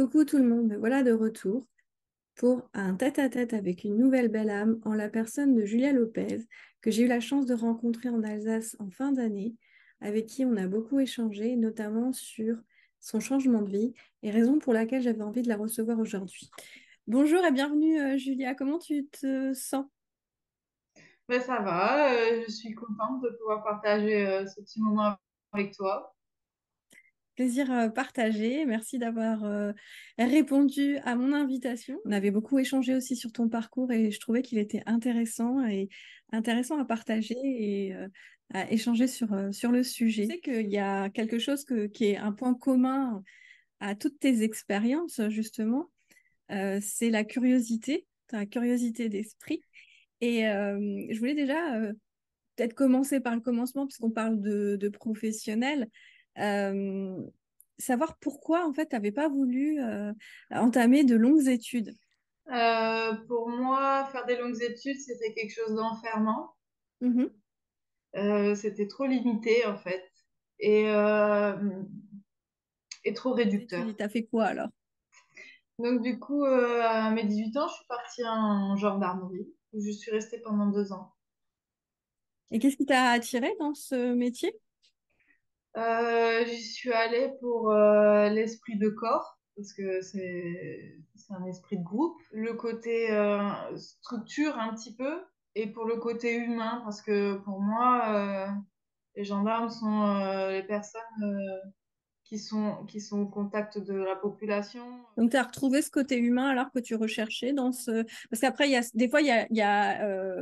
Coucou tout le monde, me voilà de retour pour un tête-à-tête avec une nouvelle belle âme en la personne de Julia Lopez, que j'ai eu la chance de rencontrer en Alsace en fin d'année, avec qui on a beaucoup échangé, notamment sur son changement de vie et raison pour laquelle j'avais envie de la recevoir aujourd'hui. Bonjour et bienvenue Julia, comment tu te sens? Ben, ça va, je suis contente de pouvoir partager ce petit moment avec toi. Plaisir partagé. Merci d'avoir répondu à mon invitation. On avait beaucoup échangé aussi sur ton parcours et je trouvais qu'il était intéressant et intéressant à partager et à échanger sur le sujet. Je sais qu'il y a quelque chose qui est un point commun à toutes tes expériences, justement, c'est la curiosité, ta curiosité d'esprit. Et je voulais déjà peut-être commencer par le commencement, puisqu'on parle de professionnels. Euh, Savoir pourquoi, en fait, tu n'avais pas voulu entamer de longues études. Pour moi, faire des longues études, c'était quelque chose d'enfermant. Mhm. C'était trop limité, en fait, et, euh, et trop Les études, réducteur. tu as fait quoi alors? Donc, du coup, à mes 18 ans, je suis partie en gendarmerie, où je suis restée pendant 2 ans. Et qu'est-ce qui t'a attiré dans ce métier? J'y suis allée pour l'esprit de corps, parce que c'est un esprit de groupe. Le côté structure un petit peu, et pour le côté humain, parce que pour moi, les gendarmes sont les personnes qui sont au contact de la population. Donc, tu as retrouvé ce côté humain alors que tu recherchais dans ce... Parce qu'après, des fois, il y a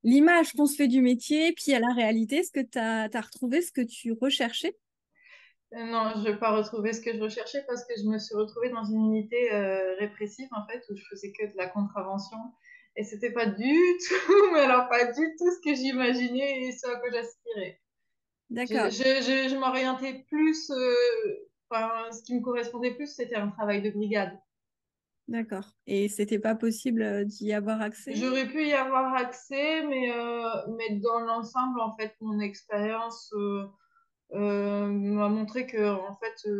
l'image qu'on se fait du métier, puis il y a la réalité. Est-ce que tu as retrouvé ce que tu recherchais? Non, je vais pas retrouver ce que je recherchais parce que je me suis retrouvée dans une unité répressive en fait où je faisais que de la contravention et c'était pas du tout, mais alors pas du tout ce que j'imaginais et ce à quoi j'aspirais. D'accord. Je m'orientais plus, enfin, ce qui me correspondait plus, c'était un travail de brigade. D'accord. Et c'était pas possible d'y avoir accès? J'aurais pu y avoir accès, mais dans l'ensemble, en fait, mon expérience m'a montré que, en fait,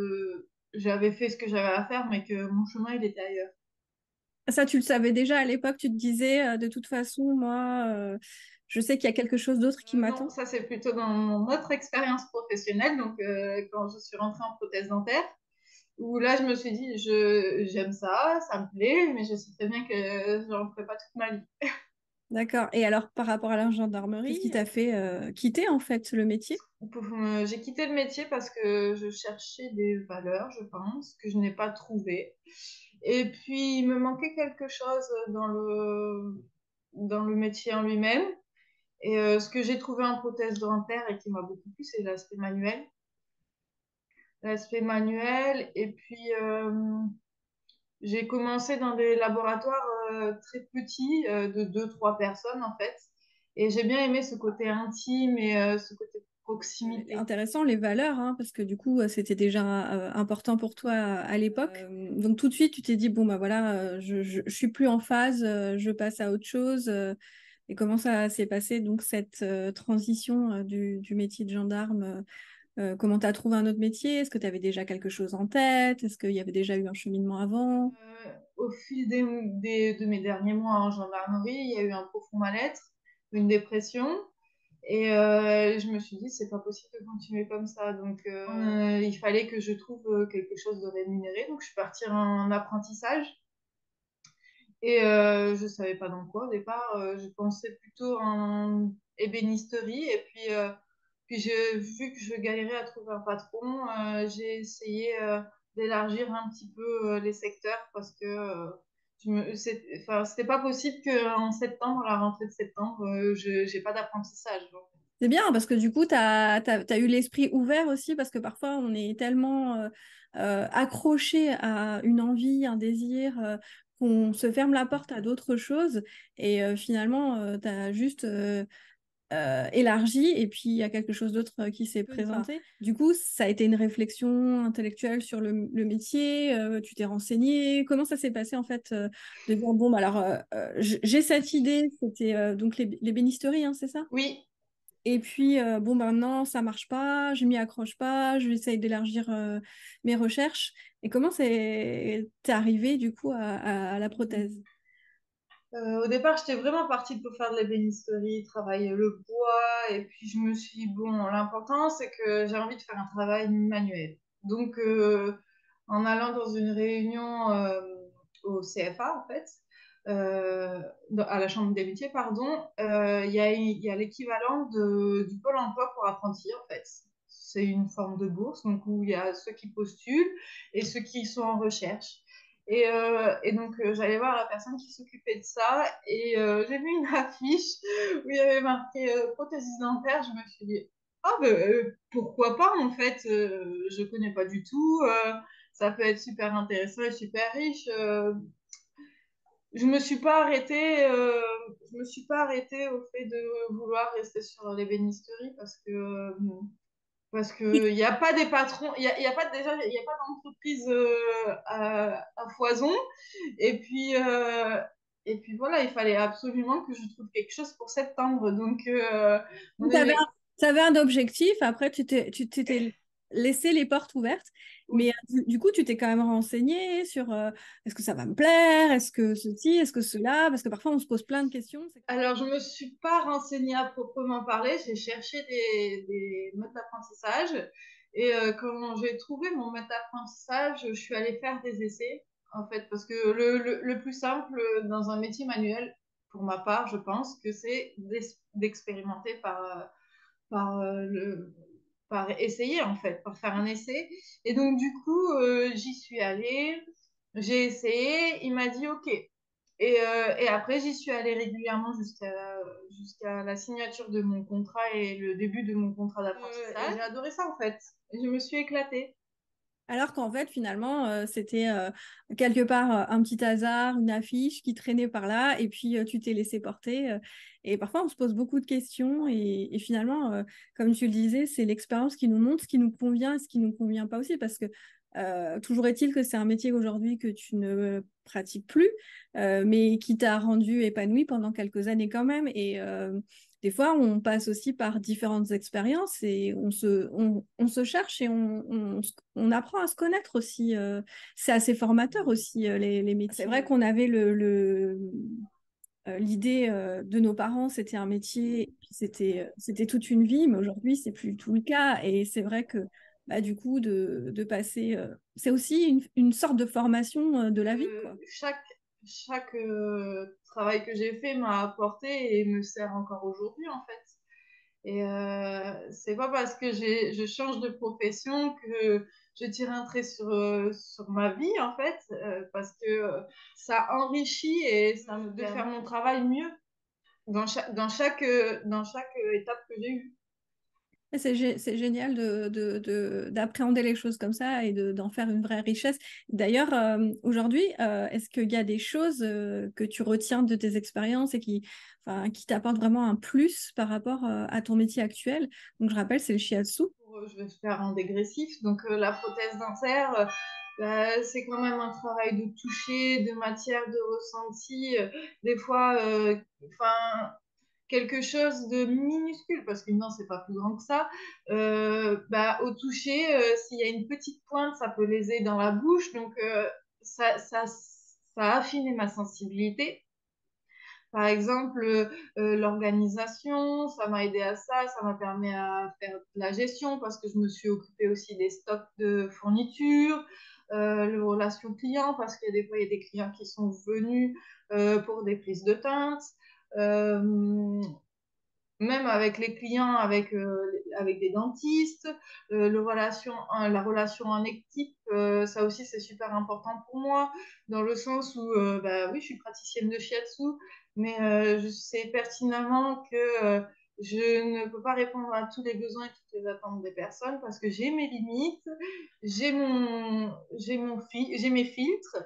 j'avais fait ce que j'avais à faire, mais que mon chemin, il était ailleurs. Ça, tu le savais déjà à l'époque, tu te disais, de toute façon, moi, je sais qu'il y a quelque chose d'autre qui Non, m'attend. ça c'est plutôt dans mon autre expérience professionnelle, donc quand je suis rentrée en prothèse dentaire, où là je me suis dit, j'aime ça, ça me plaît, mais je sais très bien que je n'en ferai pas toute ma vie. D'accord. Et alors, par rapport à la gendarmerie, qu'est-ce qui t'a fait quitter, en fait, le métier? J'ai quitté le métier parce que je cherchais des valeurs, je pense, que je n'ai pas trouvées. Et puis il me manquait quelque chose dans le métier en lui-même. Et ce que j'ai trouvé en prothèse dentaire et qui m'a beaucoup plu, c'est l'aspect manuel. L'aspect manuel. Et puis, j'ai commencé dans des laboratoires très petits, de deux, trois personnes en fait. Et j'ai bien aimé ce côté intime et ce côté proximité. Intéressant, les valeurs, hein, parce que du coup, c'était déjà important pour toi à l'époque. Donc, tout de suite, tu t'es dit, bon, bah voilà, je suis plus en phase, je passe à autre chose. Et comment ça s'est passé, donc, cette transition du métier de gendarme? Comment tu as trouvé un autre métier? Est-ce que tu avais déjà quelque chose en tête? Est-ce qu'il y avait déjà eu un cheminement avant? Au fil de mes derniers mois en gendarmerie, il y a eu un profond mal-être, une dépression. Et je me suis dit, c'est pas possible de continuer comme ça. Donc, il fallait que je trouve quelque chose de rémunéré. Donc, je suis partie en apprentissage. Et je savais pas dans quoi au départ. Je pensais plutôt en ébénisterie. Et puis j'ai vu que je galérais à trouver un patron. J'ai essayé d'élargir un petit peu les secteurs parce que enfin, c'était pas possible qu'en septembre, à la rentrée de septembre, je j'ai pas d'apprentissage. C'est bien parce que du coup, tu as eu l'esprit ouvert aussi parce que parfois on est tellement accroché à une envie, un désir, qu'on se ferme la porte à d'autres choses et finalement, tu as juste élargi et puis il y a quelque chose d'autre qui s'est présenté. Du coup, ça a été une réflexion intellectuelle sur le métier, tu t'es renseigné, comment ça s'est passé en fait de dire, bon, bah, alors j'ai cette idée, c'était donc les bénisteries, hein, c'est ça? Oui, Et puis, bon, maintenant, ça marche pas, je m'y accroche pas, je vais essayer d'élargir mes recherches. Et comment t'es arrivé, du coup, à la prothèse? Au départ, j'étais vraiment partie pour faire de l'ébénisterie, travailler le bois, et puis je me suis dit, bon, l'important, c'est que j'ai envie de faire un travail manuel. Donc, en allant dans une réunion au CFA, en fait, à la Chambre des métiers, pardon, il y a l'équivalent du Pôle emploi pour apprentis, en fait. C'est une forme de bourse, donc où il y a ceux qui postulent et ceux qui sont en recherche. Et donc, j'allais voir la personne qui s'occupait de ça et j'ai vu une affiche où il y avait marqué prothèse dentaire. Je me suis dit, ah ben, pourquoi pas en fait, je connais pas du tout, ça peut être super intéressant et super riche. Je me suis pas arrêtée, je me suis pas arrêtée au fait de vouloir rester sur l'ébénisterie parce que il y a pas des patrons, il y a pas déjà, il y a pas d'entreprise à foison. Et puis, euh, et puis voilà, il fallait absolument que je trouve quelque chose pour septembre. Donc, on Tu avais, est... t'avais un objectif, après tu t'étais laissé les portes ouvertes, mais Oui. du coup tu t'es quand même renseigné sur est-ce que ça va me plaire, est-ce que ceci, est-ce que cela, parce que parfois on se pose plein de questions. Alors, je me suis pas renseignée à proprement parler. J'ai cherché des modes d'apprentissage. Et quand j'ai trouvé mon mode d'apprentissage, je suis allée faire des essais, en fait, parce que le plus simple dans un métier manuel, pour ma part, je pense que c'est d'expérimenter par, par essayer, en fait, par faire un essai. Et donc, du coup, j'y suis allée, j'ai essayé, il m'a dit OK. Et après, j'y suis allée régulièrement jusqu'à la signature de mon contrat et le début de mon contrat d'apprentissage. Et j'ai adoré ça, en fait. Et je me suis éclatée. Alors qu'en fait, finalement, c'était quelque part un petit hasard, une affiche qui traînait par là, et puis tu t'es laissé porter. Et parfois, on se pose beaucoup de questions, et finalement, comme tu le disais, c'est l'expérience qui nous montre ce qui nous convient et ce qui nous convient pas aussi, parce que toujours est-il que c'est un métier aujourd'hui que tu ne pratiques plus, mais qui t'a rendu épanoui pendant quelques années quand même. Et des fois, on passe aussi par différentes expériences et on se cherche et on apprend à se connaître aussi. C'est assez formateur aussi, les métiers. C'est vrai qu'on avait l'idée de nos parents, c'était un métier, puis c'était toute une vie, mais aujourd'hui, c'est plus tout le cas. Et c'est vrai que bah, du coup, de passer, c'est aussi une sorte de formation de la vie, quoi. Chaque travail que j'ai fait m'a apporté et me sert encore aujourd'hui, en fait. Et c'est pas parce que je change de profession que je tire un trait sur ma vie, en fait, parce que ça enrichit et ça me permet de faire mon travail mieux dans chaque étape que j'ai eue. Et c'est génial d'appréhender les choses comme ça et d'en faire une vraie richesse. D'ailleurs, aujourd'hui, est-ce qu'il y a des choses que tu retiens de tes expériences et enfin, qui t'apportent vraiment un plus par rapport à ton métier actuel? Donc, je rappelle, c'est le shiatsu. Je vais faire un dégressif, donc la prothèse dentaire, bah, c'est quand même un travail de toucher, de matière, de ressenti, des fois, enfin, quelque chose de minuscule, parce qu'une dent, c'est pas plus grand que ça. Bah, au toucher, s'il y a une petite pointe, ça peut léser dans la bouche, donc ça a affiné ma sensibilité. Par exemple, l'organisation, ça m'a aidé à ça, ça m'a permis à faire de la gestion parce que je me suis occupée aussi des stocks de fournitures, les relations clients parce qu'il y a des fois il y a des clients qui sont venus pour des prises de teinte. Euh, Même avec les clients, avec des dentistes, la relation en équipe, ça aussi c'est super important pour moi, dans le sens où, bah oui, je suis praticienne de shiatsu, mais je sais pertinemment que je ne peux pas répondre à tous les besoins et toutes les attentes des personnes parce que j'ai mes limites, j'ai mes filtres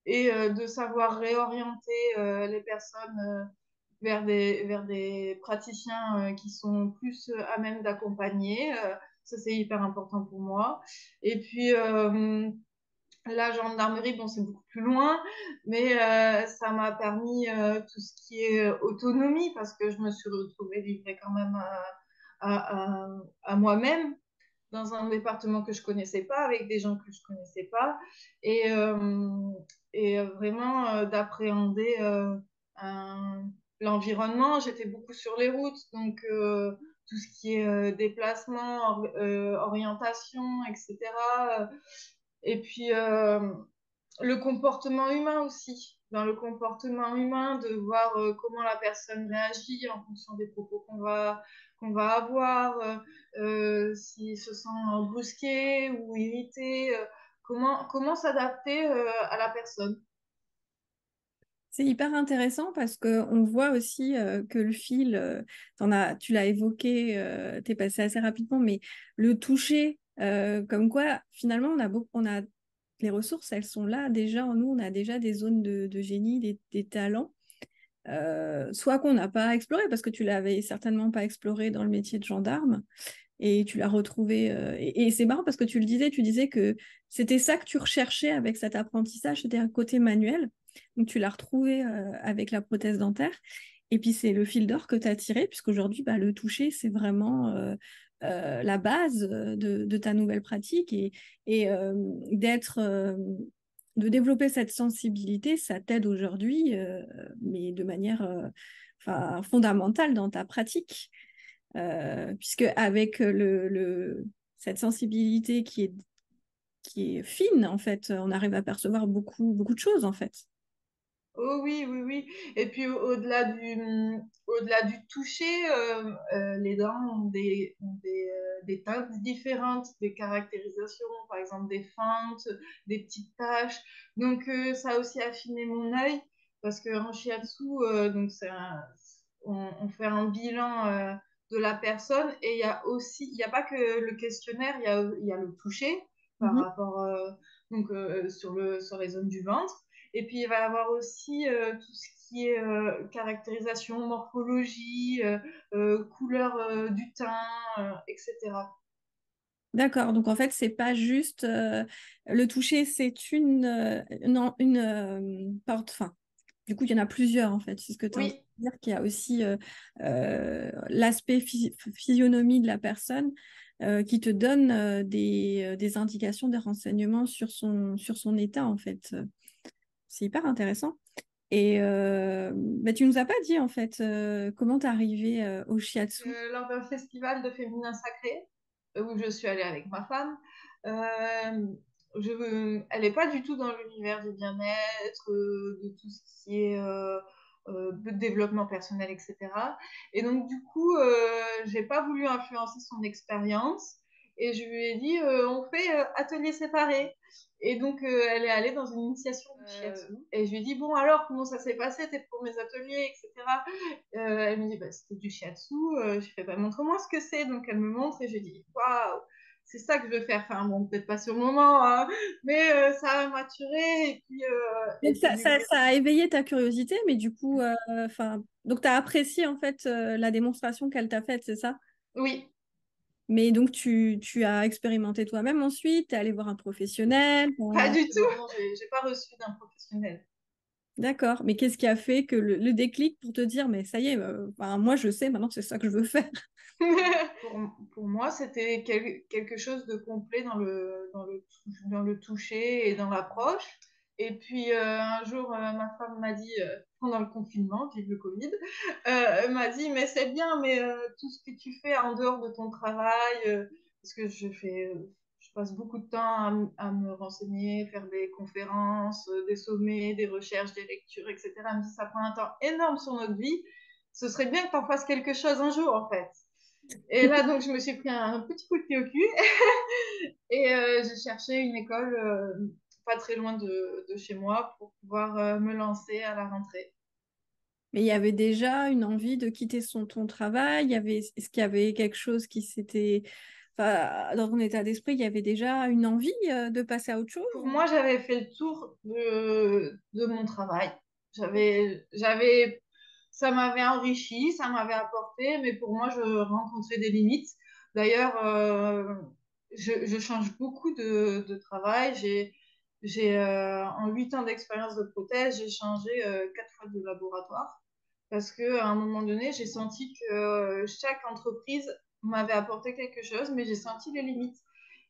et de savoir réorienter les personnes vers des praticiens qui sont plus à même d'accompagner. Ça, c'est hyper important pour moi. Et puis, la gendarmerie, bon, c'est beaucoup plus loin, mais ça m'a permis tout ce qui est autonomie parce que je me suis retrouvée livrée quand même à moi-même dans un département que je connaissais pas, avec des gens que je connaissais pas, et, euh, et vraiment d'appréhender l'environnement. J'étais beaucoup sur les routes, donc tout ce qui est déplacement, orientation, etc. Et puis le comportement humain aussi. Dans le comportement humain, de voir comment la personne réagit en fonction des propos qu'on va avoir, s'il se sent brusqué ou irrité, comment s'adapter à la personne. C'est hyper intéressant parce qu'on voit aussi que le fil, tu l'as évoqué, tu es passé assez rapidement, mais le toucher, comme quoi finalement on a les ressources, elles sont là déjà en nous, on a déjà des zones de génie, des talents, soit qu'on n'a pas exploré parce que tu l'avais certainement pas exploré dans le métier de gendarme et tu l'as retrouvé. Et c'est marrant parce que tu disais que c'était ça que tu recherchais avec cet apprentissage, c'était un côté manuel. Donc tu l'as retrouvé avec la prothèse dentaire. Et puis c'est le fil d'or que tu as tiré, puisqu'aujourd'hui, bah, le toucher, c'est vraiment la base de ta nouvelle pratique. Et de développer cette sensibilité, ça t'aide aujourd'hui, mais de manière fondamentale dans ta pratique. Puisque avec cette sensibilité qui est fine, en fait, on arrive à percevoir beaucoup de choses, en fait. Oh oui, oui, oui. Et puis au-delà du toucher, les dents ont des teintes différentes, des caractérisations, par exemple des fentes, des petites taches. Donc ça a aussi affiné mon œil parce qu'en shiatsu, donc on fait un bilan de la personne et il n'y a pas que le questionnaire, il y a le toucher par Mhm. rapport sur les zones du ventre. Et puis, il va y avoir aussi tout ce qui est caractérisation, morphologie, couleur du teint, etc. D'accord, donc en fait, c'est pas juste le toucher, c'est une porte. Enfin, du coup, il y en a plusieurs en fait. C'est ce que tu es en train Oui, de dire, qu'il y a aussi l'aspect physionomie de la personne qui te donne des indications, des renseignements sur son état en fait. C'est hyper intéressant. Et bah, tu nous as pas dit en fait comment t'es arrivé au shiatsu. lors d'un festival de féminin sacré où je suis allée avec ma femme, euh, elle n'est pas du tout dans l'univers du bien-être, de tout ce qui est de développement personnel, etc. Et donc, du coup, j'ai pas voulu influencer son expérience et je lui ai dit, on fait atelier séparé. Et donc, elle est allée dans une initiation de shiatsu. Et je lui ai dit, bon, alors, comment ça s'est passé? T'es pour mes ateliers, etc. Elle me dit, bah, c'était du shiatsu. Je fais, bah, montre-moi ce que c'est. Donc, elle me montre et je dis, waouh, c'est ça que je veux faire. Enfin, bon, peut-être pas sur le moment, hein, mais ça a maturé. Donc Et puis ça a éveillé ta curiosité, mais du coup, donc tu as apprécié en fait la démonstration qu'elle t'a faite, c'est ça? oui, Mais donc tu as expérimenté toi-même ensuite, tu es allé voir un professionnel. pas du tout. Non, j'ai pas reçu d'un professionnel. D'accord, mais qu'est-ce qui a fait que le déclic pour te dire, mais ça y est, moi je sais, maintenant c'est ça que je veux faire. Pour moi, c'était quelque chose de complet dans le toucher et dans l'approche. Et puis un jour, ma femme m'a dit, pendant le confinement, vive le Covid, elle m'a dit, mais c'est bien, mais tout ce que tu fais en dehors de ton travail, parce que je passe beaucoup de temps à me renseigner, faire des conférences, des sommets, des recherches, des lectures, etc. Elle me dit, ça prend un temps énorme sur notre vie. Ce serait bien que tu en fasses quelque chose un jour, en fait. Et là, donc, je me suis pris un petit coup de pied au cul et j'ai cherché une école pas très loin de chez moi pour pouvoir me lancer à la rentrée. Mais il y avait déjà une envie de quitter ton travail, est-ce qu'il y avait quelque chose qui s'était, enfin, dans ton état d'esprit, il y avait déjà une envie de passer à autre chose? Pour moi, j'avais fait le tour de mon travail. J'avais, ça m'avait enrichi, ça m'avait apporté, mais pour moi, je rencontrais des limites. D'ailleurs, je change beaucoup de travail. En 8 ans d'expérience de prothèse, j'ai changé 4 fois de laboratoire parce que à un moment donné, j'ai senti que chaque entreprise m'avait apporté quelque chose, mais j'ai senti les limites.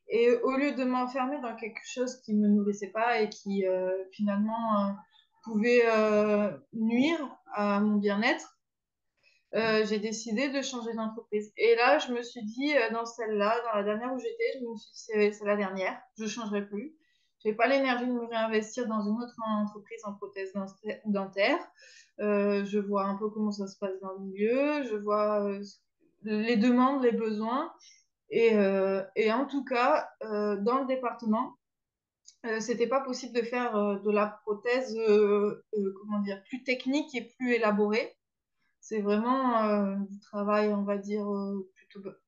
Et au lieu de m'enfermer dans quelque chose qui me nourrissait pas et qui finalement pouvait nuire à mon bien-être, j'ai décidé de changer d'entreprise. Et là, je me suis dit, dans celle-là, dans la dernière où j'étais, je me suis dit, c'est la dernière, je ne changerai plus. Je n'ai pas l'énergie de me réinvestir dans une autre entreprise en prothèse dentaire. Je vois un peu comment ça se passe dans le milieu, je vois les demandes, les besoins. Et en tout cas, dans le département, c'était pas possible de faire de la prothèse, comment dire, plus technique et plus élaborée. C'est vraiment du travail, on va dire,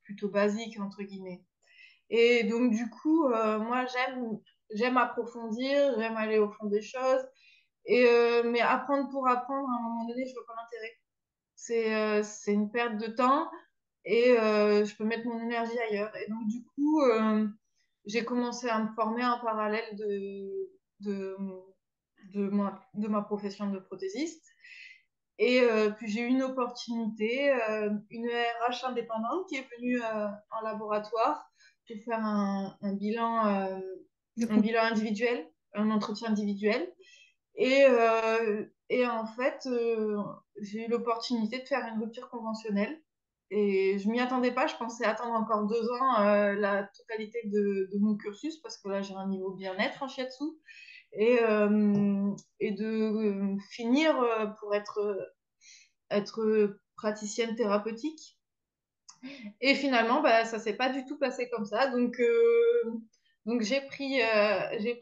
plutôt basique, entre guillemets. Et donc, du coup, moi, j'aime approfondir, j'aime aller au fond des choses. Mais apprendre pour apprendre, à un moment donné, je vois pas l'intérêt. C'est une perte de temps et je peux mettre mon énergie ailleurs. Et donc, du coup, j'ai commencé à me former en parallèle de, de ma profession de prothésiste. Et puis j'ai eu une opportunité, une RH indépendante qui est venue en laboratoire pour faire un bilan individuel, un entretien individuel. Et en fait, j'ai eu l'opportunité de faire une rupture conventionnelle. Et je m'y attendais pas, je pensais attendre encore 2 ans la totalité de mon cursus parce que là j'ai un niveau bien-être en shiatsu et de finir pour être praticienne thérapeutique. Et finalement, bah, ça s'est pas du tout passé comme ça. Donc j'ai pris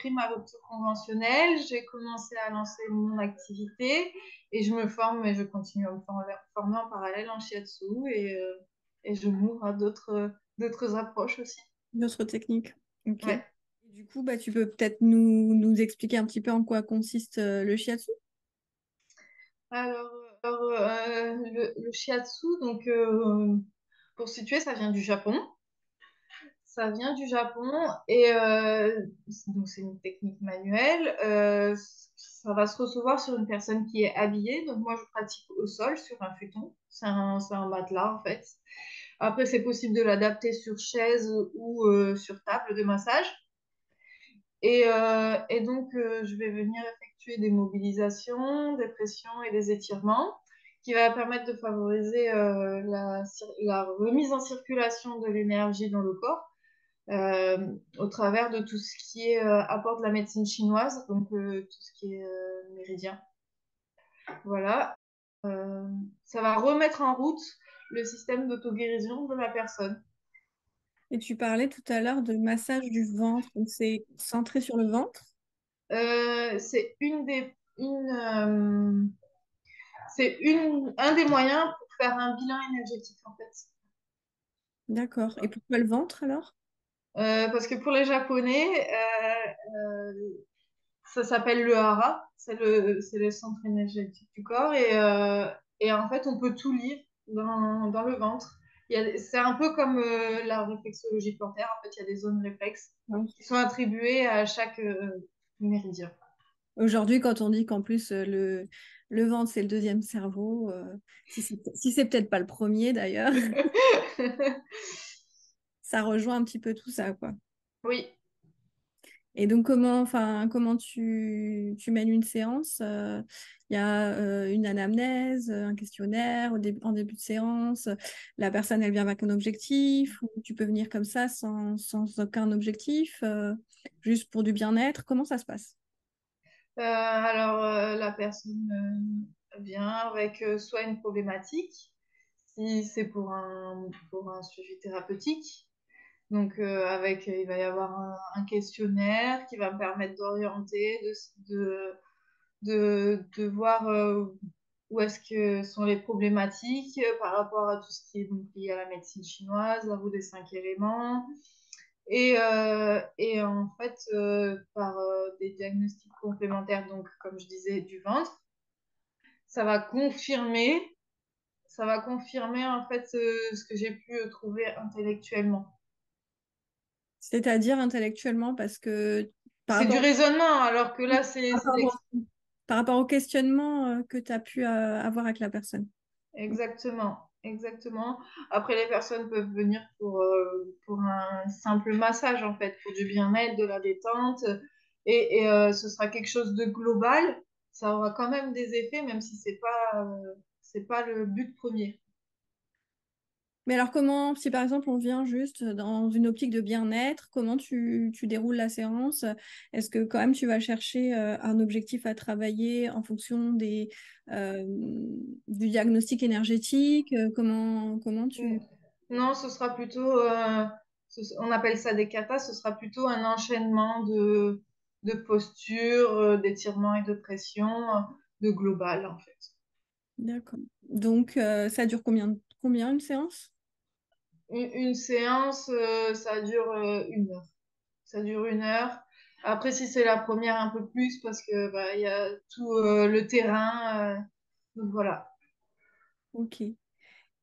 ma rupture conventionnelle, j'ai commencé à lancer mon activité et je me forme et je continue à me former en parallèle en shiatsu et je m'ouvre à d'autres approches aussi. D'autres techniques. Ok. Ouais. Et du coup, bah, tu peux peut-être nous expliquer un petit peu en quoi consiste le shiatsu? Alors, le shiatsu, donc pour situer, ça vient du Japon. Ça vient du Japon et donc c'est une technique manuelle. Ça va se recevoir sur une personne qui est habillée. Donc moi, je pratique au sol sur un futon. C'est un matelas en fait. Après, c'est possible de l'adapter sur chaise ou sur table de massage. Et donc, je vais venir effectuer des mobilisations, des pressions et des étirements qui va permettre de favoriser la remise en circulation de l'énergie dans le corps au travers de tout ce qui est apport de la médecine chinoise, donc tout ce qui est méridien. Voilà. Euh, Ça va remettre en route le système d'auto-guérison de la personne. Et tu parlais tout à l'heure de massage du ventre, donc c'est centré sur le ventre. C'est un des moyens pour faire un bilan énergétique en fait. D'accord. Et pourquoi le ventre alors? Parce que pour les Japonais, ça s'appelle le hara, c'est le centre énergétique du corps et en fait on peut tout lire dans le ventre. C'est un peu comme la réflexologie plantaire, en fait il y a des zones réflexes Ouais. qui sont attribuées à chaque méridien. Aujourd'hui, quand on dit qu'en plus le ventre, c'est le deuxième cerveau, si c'est peut-être pas le premier d'ailleurs, ça rejoint un petit peu tout ça, quoi. Oui. Et donc, comment tu mènes une séance? Il y a une anamnèse, un questionnaire en début de séance. La personne, elle vient avec un objectif, ou tu peux venir comme ça sans aucun objectif, juste pour du bien-être. Comment ça se passe? Alors la personne vient avec soit une problématique, si c'est pour un suivi thérapeutique. Donc, il va y avoir un questionnaire qui va me permettre d'orienter, de voir où est-ce que sont les problématiques par rapport à tout ce qui est donc, lié à la médecine chinoise, la roue des 5 éléments. Et en fait, par des diagnostics complémentaires, donc comme je disais, du ventre, ça va confirmer, ça va confirmer en fait ce que j'ai pu trouver intellectuellement. C'est-à-dire intellectuellement, parce que par C'est du rapport, raisonnement, alors que là, par c'est de rapport par rapport au questionnement que tu as pu avoir avec la personne. exactement. exactement. Après, les personnes peuvent venir pour un simple massage, en fait, pour du bien-être, de la détente. Ce sera quelque chose de global. Ça aura quand même des effets, même si c'est pas le but premier. Mais alors comment, si par exemple on vient juste dans une optique de bien-être, comment tu déroules la séance? Est-ce que quand même tu vas chercher un objectif à travailler en fonction euh, du diagnostic énergétique? Comment Mm. tu... Non, ce sera plutôt, on appelle ça des katas, ce sera plutôt un enchaînement de postures, d'étirements et de pression, de global, en fait. D'accord. Donc ça dure combien une séance? Une séance, ça dure 1 heure. Ça dure 1 heure. Après, si c'est la première, un peu plus, parce que bah, il y a tout le terrain. Donc voilà. Ok.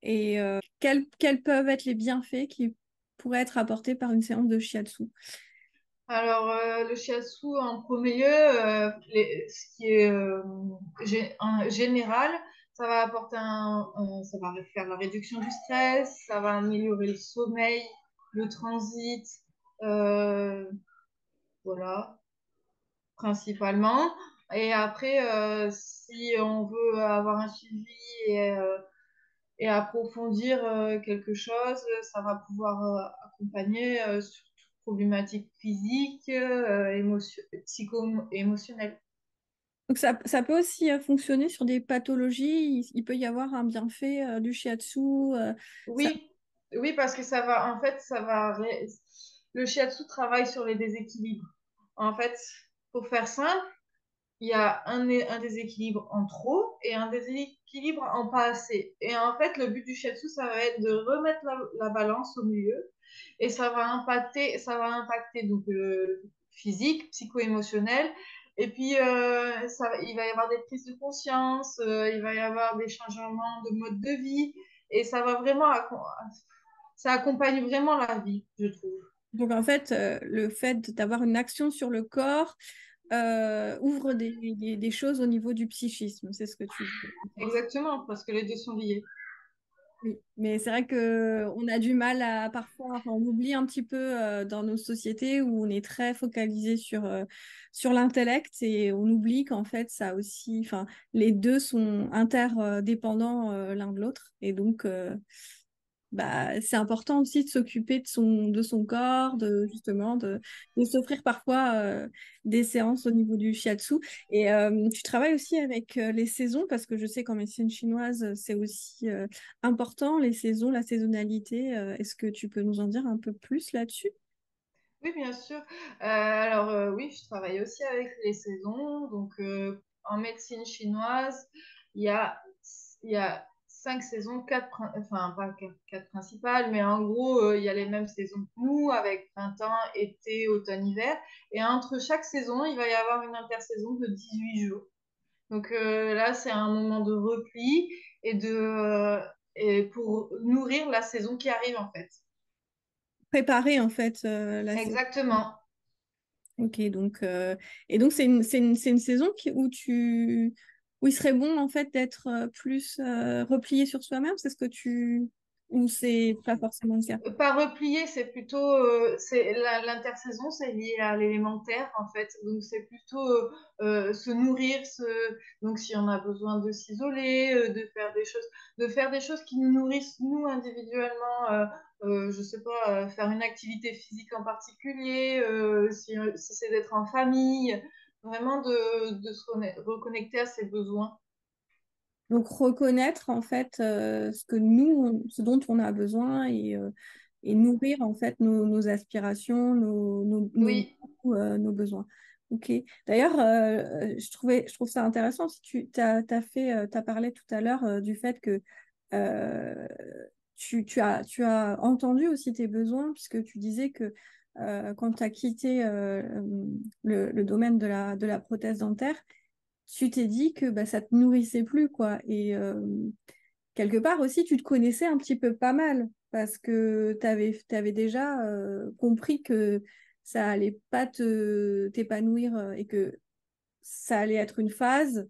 Et quels peuvent être les bienfaits qui pourraient être apportés par une séance de shiatsu? Alors, le shiatsu, en premier lieu, ce qui est en général, ça va apporter ça va faire la réduction du stress, ça va améliorer le sommeil, le transit, euh, voilà, principalement. Et après, si on veut avoir un suivi et, euh, et approfondir quelque chose, ça va pouvoir accompagner sur toute problématique physique, psycho-émotionnelle. Donc ça peut aussi fonctionner sur des pathologies. Il peut y avoir un bienfait du shiatsu. Ça... Oui, oui, parce que ça va, en fait, le shiatsu travaille sur les déséquilibres. En fait, pour faire simple, il y a un déséquilibre en trop et un déséquilibre en pas assez. Et en fait, le but du shiatsu, ça va être de remettre la balance au milieu et ça va impacter donc physique, psycho-émotionnel. Et puis, il va y avoir des prises de conscience, il va y avoir des changements de mode de vie et ça va vraiment, ça accompagne vraiment la vie, je trouve. Donc en fait, le fait d'avoir une action sur le corps ouvre des choses au niveau du psychisme. C'est ce que tu dis. Exactement, parce que les deux sont liés. Oui, mais c'est vrai que on a du mal à parfois, enfin, on oublie un petit peu dans nos sociétés où on est très focalisé sur l'intellect et on oublie qu'en fait ça aussi, enfin les deux sont interdépendants l'un de l'autre et donc bah, c'est important aussi de s'occuper de son corps, justement, de s'offrir parfois des séances au niveau du shiatsu. Et tu travailles aussi avec les saisons, parce que je sais qu'en médecine chinoise, c'est aussi important, les saisons, la saisonnalité. Est-ce que tu peux nous en dire un peu plus là-dessus? Oui, bien sûr. Alors, oui, je travaille aussi avec les saisons. Donc, en médecine chinoise, il y a, il y a 5 saisons, enfin, pas quatre principales, mais en gros, il y a les mêmes saisons que nous, avec printemps, été, automne, hiver. Et entre chaque saison, il va y avoir une intersaison de 18 jours. Donc, là, c'est un moment de repli et et pour nourrir la saison qui arrive, en fait. Préparer en fait la saison. Exactement. Ok, donc et donc c'est une saison où il serait bon en fait d'être plus replié sur soi-même, c'est ce que tu ou c'est pas forcément le cas. Pas replié, c'est plutôt l'intersaison, c'est lié à l'élémentaire en fait. Donc c'est plutôt se nourrir, donc si on a besoin de s'isoler, de faire des choses qui nous nourrissent nous individuellement. Je sais pas, faire une activité physique en particulier, si c'est d'être en famille, vraiment de reconnecter à ses besoins. Donc reconnaître en fait ce dont on a besoin et nourrir en fait nos aspirations, Oui, nos besoins. Ok. D'ailleurs, je trouve ça intéressant si t'as parlé tout à l'heure du fait que euh, tu as entendu aussi tes besoins puisque tu disais que quand tu as quitté le domaine de la prothèse dentaire, tu t'es dit que bah, ça te nourrissait plus, quoi. Et quelque part aussi, tu te connaissais un petit peu pas mal parce que t'avais déjà compris que ça allait pas t'épanouir et que ça allait être une phase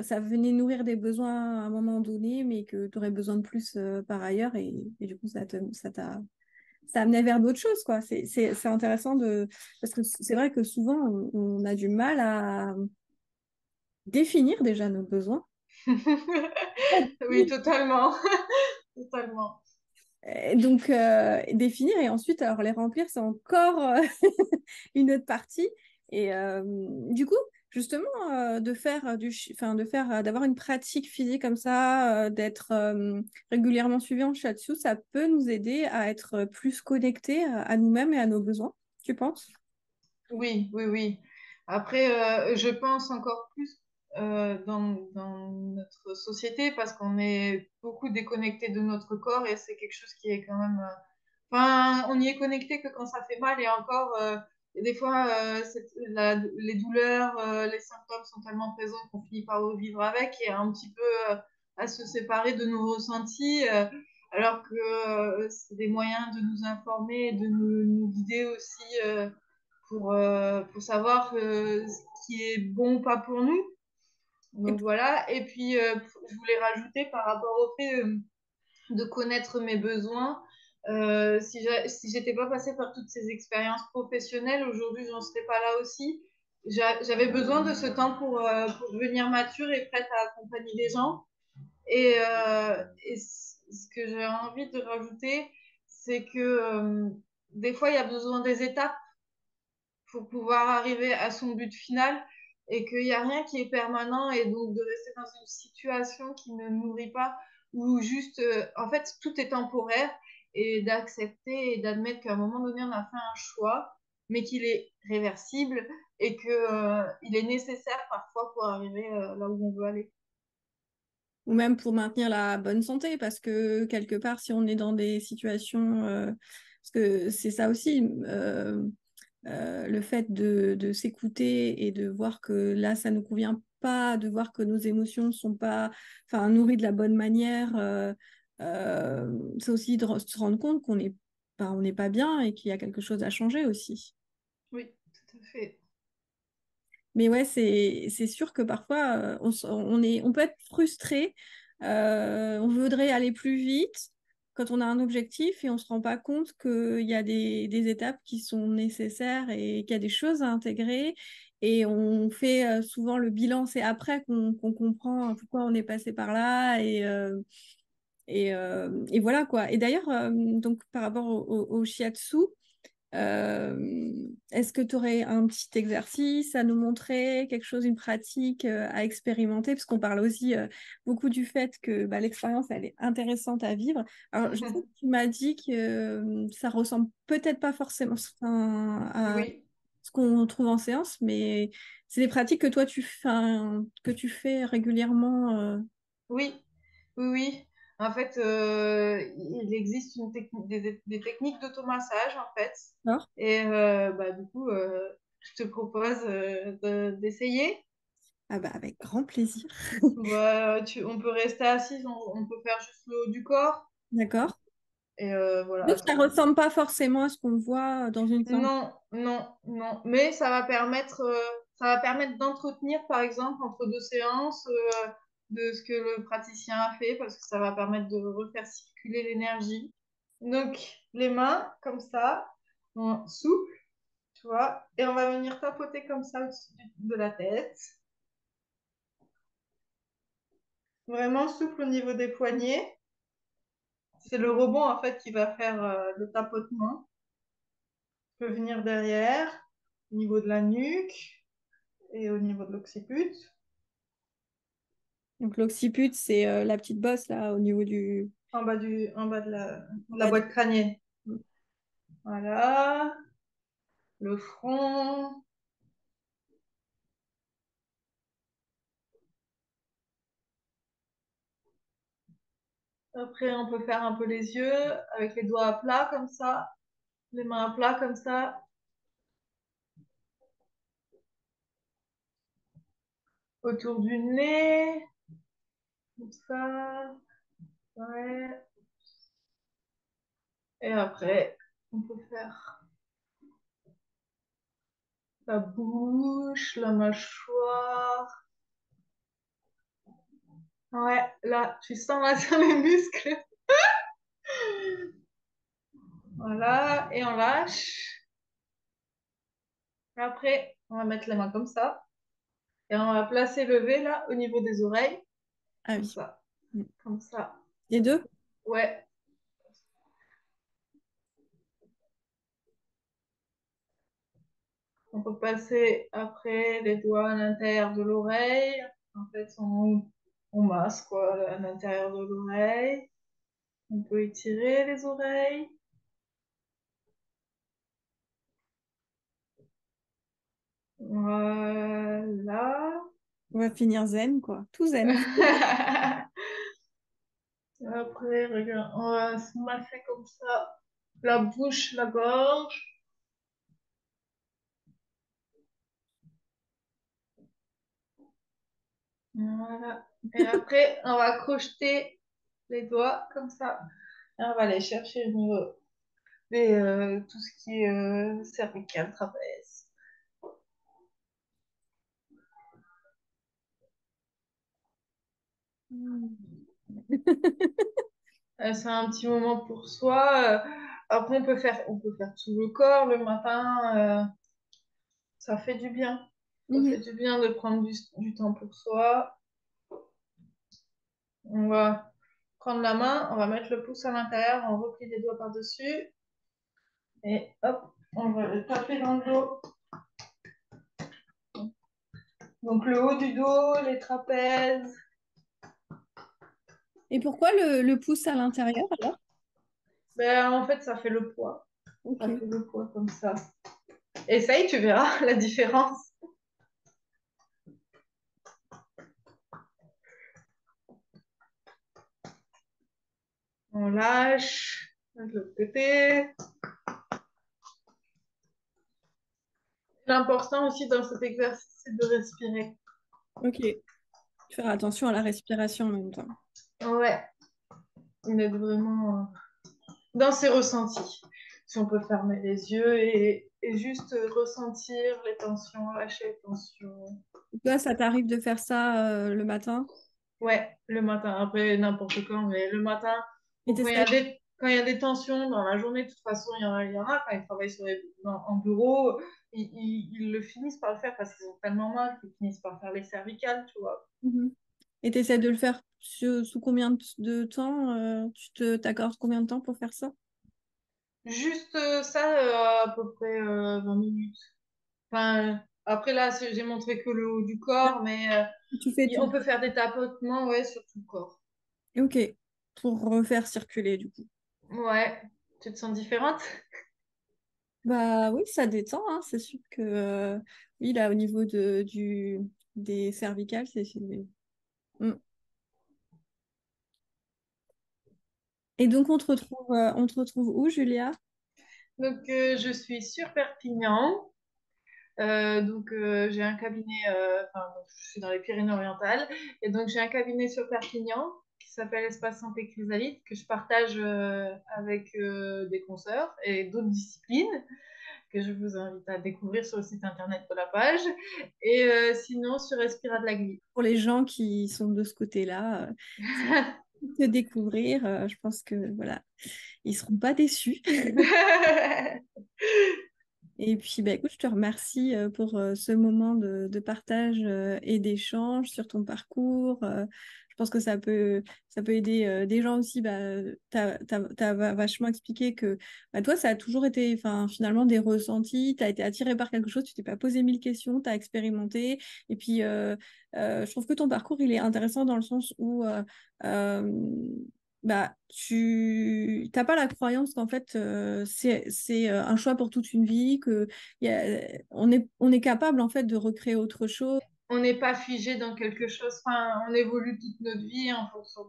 ça venait nourrir des besoins à un moment donné, mais que tu aurais besoin de plus par ailleurs, et du coup, ça amenait vers d'autres choses, quoi. C'est intéressant parce que c'est vrai que souvent, on a du mal à définir déjà nos besoins. Oui, totalement. Totalement. Et donc, définir et ensuite, alors les remplir, c'est encore une autre partie. Et du coup, justement, de faire d'avoir une pratique physique comme ça, d'être régulièrement suivi en shiatsu, ça peut nous aider à être plus connectés à nous-mêmes et à nos besoins, tu penses? Oui, oui, oui. Après, je pense encore plus dans notre société parce qu'on est beaucoup déconnecté de notre corps et c'est quelque chose qui est quand même. Enfin, on y est connecté que quand ça fait mal et encore, des fois, les douleurs, les symptômes sont tellement présents qu'on finit par revivre avec et un petit peu à se séparer de nos ressentis, alors que c'est des moyens de nous informer, de nous guider aussi pour savoir ce qui est bon ou pas pour nous. Et Donc voilà. Et puis, je voulais rajouter par rapport au fait de connaître mes besoins. Si j'étais pas passée par toutes ces expériences professionnelles, aujourd'hui, j'en serais pas là aussi. J'avais besoin de ce temps pour devenir mature et prête à accompagner les gens. Et ce que j'ai envie de rajouter, c'est que des fois, il y a besoin des étapes pour pouvoir arriver à son but final et qu'il n'y a rien qui est permanent et donc de rester dans une situation qui ne nourrit pas ou juste, en fait, tout est temporaire et d'accepter et d'admettre qu'à un moment donné, on a fait un choix, mais qu'il est réversible et que, il est nécessaire parfois pour arriver là où on veut aller. ou même pour maintenir la bonne santé, parce que quelque part, si on est dans des situations, parce que c'est ça aussi, le fait de s'écouter et de voir que là, ça ne nous convient pas, de voir que nos émotions ne sont pas, enfin, nourries de la bonne manière, c'est aussi de se rendre compte qu'on est, ben, on n'est pas bien et qu'il y a quelque chose à changer aussi. Oui, tout à fait. Mais ouais, c'est sûr que parfois, on peut être frustré, on voudrait aller plus vite quand on a un objectif et on se rend pas compte qu'il y a des étapes qui sont nécessaires et qu'il y a des choses à intégrer. Et on fait souvent le bilan, c'est après qu'on comprend pourquoi on est passé par là. Et voilà quoi. Et d'ailleurs, donc par rapport au shiatsu, est-ce que tu aurais un petit exercice à nous montrer, quelque chose, une pratique à expérimenter? Parce qu'on parle aussi beaucoup du fait que bah, l'expérience, elle est intéressante à vivre. Alors, je sais que tu m'as dit que ça ressemble peut-être pas forcément à Oui, ce qu'on trouve en séance, mais c'est des pratiques que toi, que tu fais régulièrement. oui, oui, oui. En fait, il existe des techniques d'automassage, en fait. D'accord. Et bah, du coup, je te propose d'essayer. Ah bah, avec grand plaisir. Bah, on peut rester assis, on peut faire juste le haut du corps. D'accord. Et voilà. Donc, ça ressemble pas forcément à ce qu'on voit dans une séance. Non, non, non. Mais ça va permettre d'entretenir, par exemple, entre deux séances, de ce que le praticien a fait, parce que ça va permettre de refaire circuler l'énergie. Donc, les mains, comme ça, souple, tu vois, et on va venir tapoter comme ça au-dessus de la tête. Vraiment souple au niveau des poignets. C'est le rebond, en fait, qui va faire le tapotement. On peut venir derrière, au niveau de la nuque et au niveau de l'occiput. Donc l'occiput, c'est la petite bosse là au niveau du En bas de en la bas boîte crânienne. Voilà. Le front. Après, on peut faire un peu les yeux avec les doigts à plat comme ça. Les mains à plat comme ça. Autour du nez. Comme ça. Ouais. Et après, on peut faire la bouche, la mâchoire. Ouais, là, tu sens là sur les muscles. Voilà, et on lâche. Après, on va mettre les mains comme ça. Et on va placer le V là au niveau des oreilles. Ah Comme oui. ça. Mm. Comme ça. Les deux? Ouais. On peut passer après les doigts à l'intérieur de l'oreille. En fait, on masse quoi à l'intérieur de l'oreille. On peut étirer les oreilles. Voilà. On va finir zen, quoi. Tout zen. Après, regarde, on va se masser comme ça. La bouche, la gorge. Voilà. Et après, on va crocheter les doigts comme ça. Et on va aller chercher au niveau tout ce qui est cervical, trapèze. Mm. C'est un petit moment pour soi. Après, on peut faire tout le corps le matin. Ça fait du bien. Ça Mhm. fait du bien de prendre du temps pour soi. On va prendre la main, on va mettre le pouce à l'intérieur, on replie les doigts par-dessus. Et hop, on va le taper dans le dos. Donc le haut du dos, les trapèzes. Et pourquoi le pouce à l'intérieur alors? Ben, en fait, ça fait le poids. Ok. Ça fait le poids comme ça. Essaye, tu verras la différence. On lâche de l'autre côté. L'important aussi dans cet exercice, c'est de respirer. Ok. Faire attention à la respiration en même temps. Ouais, d'être vraiment dans ses ressentis. Si on peut fermer les yeux et juste ressentir les tensions, lâcher les tensions. Toi, ça t'arrive de faire ça le matin? Ouais, le matin, après n'importe quand, mais le matin, Et ou t'essayes. quand il y a des tensions dans la journée, de toute façon, il y en a quand ils travaillent en bureau, ils le finissent par le faire parce qu'ils ont tellement mal qu'ils finissent par faire les cervicales, tu vois. Mhm. Et t'essaies de le faire sous combien de temps? T'accordes combien de temps pour faire ça? Juste ça, à peu près 20 minutes. Enfin, après là, j'ai montré que le haut du corps, mais Tu fais tout. on peut faire des tapotements, ouais, sur tout le corps. Ok. Pour refaire circuler du coup. Ouais, tu te sens différente? Bah oui, ça détend, hein. C'est sûr que oui, là, au niveau des cervicales, Mm. Et donc, on te retrouve où, Julia? Donc, je suis sur Perpignan. J'ai un cabinet, enfin, donc, je suis dans les Pyrénées-Orientales, et donc j'ai un cabinet sur Perpignan qui s'appelle Espace Santé Chrysalide, que je partage avec des consoeurs et d'autres disciplines, que je vous invite à découvrir sur le site internet de la page. Et sinon, sur Respira de la Glie. Pour les gens qui sont de ce côté-là, te découvrir, je pense que voilà, ils seront pas déçus. Et puis, bah, écoute, je te remercie pour ce moment de partage et d'échange sur ton parcours. Je pense que ça peut aider des gens aussi. Bah, t'as vachement expliqué que bah, toi, ça a toujours été enfin, finalement des ressentis. Tu as été attiré par quelque chose, tu t'es pas posé mille questions, tu as expérimenté. Et puis, je trouve que ton parcours, il est intéressant dans le sens où euh, bah, tu n'as pas la croyance qu'en fait, c'est un choix pour toute une vie, que on est capable en fait de recréer autre chose. On n'est pas figé dans quelque chose, enfin, on évolue toute notre vie en fonction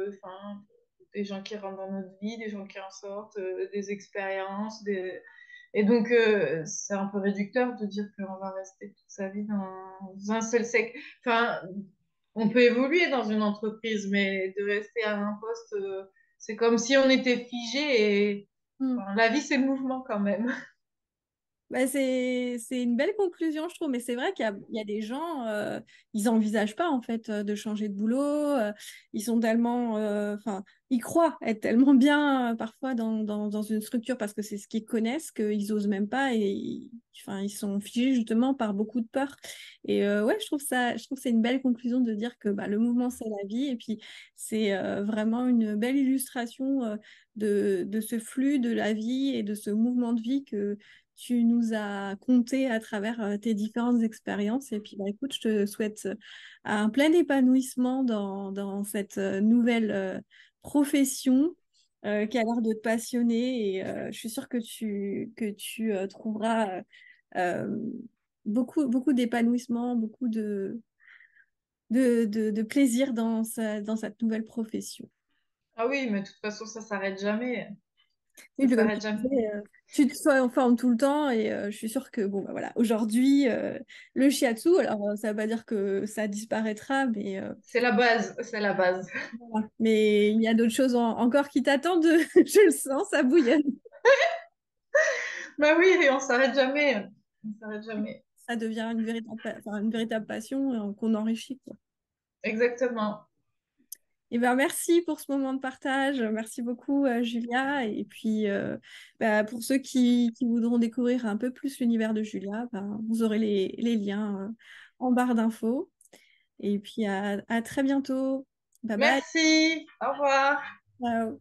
enfin, des gens qui rentrent dans notre vie, des gens qui en sortent, des expériences, et donc c'est un peu réducteur de dire qu'on va rester toute sa vie dans un seul secteur. Enfin, on peut évoluer dans une entreprise, mais de rester à un poste, c'est comme si on était figé et Hmm. enfin, la vie, c'est le mouvement quand même. Bah, c'est une belle conclusion, je trouve, mais c'est vrai qu'il y a des gens, ils n'envisagent pas en fait de changer de boulot, ils sont tellement, enfin, ils croient être tellement bien parfois dans une structure parce que c'est ce qu'ils connaissent qu'ils osent même pas et enfin, ils sont figés justement par beaucoup de peur. Et ouais, je trouve que c'est une belle conclusion de dire que bah, le mouvement c'est la vie et puis c'est vraiment une belle illustration de ce flux de la vie et de ce mouvement de vie que tu nous as conté à travers tes différentes expériences. Et puis, bah, écoute, je te souhaite un plein épanouissement dans cette nouvelle profession qui a l'air de te passionner. Et je suis sûre que tu trouveras euh, beaucoup d'épanouissement, beaucoup de plaisir dans cette nouvelle profession. Ah oui, mais de toute façon, ça s'arrête jamais. Oui, Ça puis comme tu s'arrête jamais. disais, tu te formes tout le temps et je suis sûre que bon bah voilà, aujourd'hui le shiatsu, alors ça veut pas dire que ça disparaîtra, mais C'est la base, c'est la base. voilà. Mais il y a d'autres choses encore qui t'attendent, je le sens, ça bouillonne. Bah oui, et on s'arrête jamais. On s'arrête jamais. Ça devient une véritable passion qu'on enrichit, quoi. Exactement. Et ben merci pour ce moment de partage, merci beaucoup Julia. Et puis bah, pour ceux qui voudront découvrir un peu plus l'univers de Julia, ben, vous aurez les liens en barre d'infos. Et puis à très bientôt. Bye bye. Merci. Au revoir. Ciao.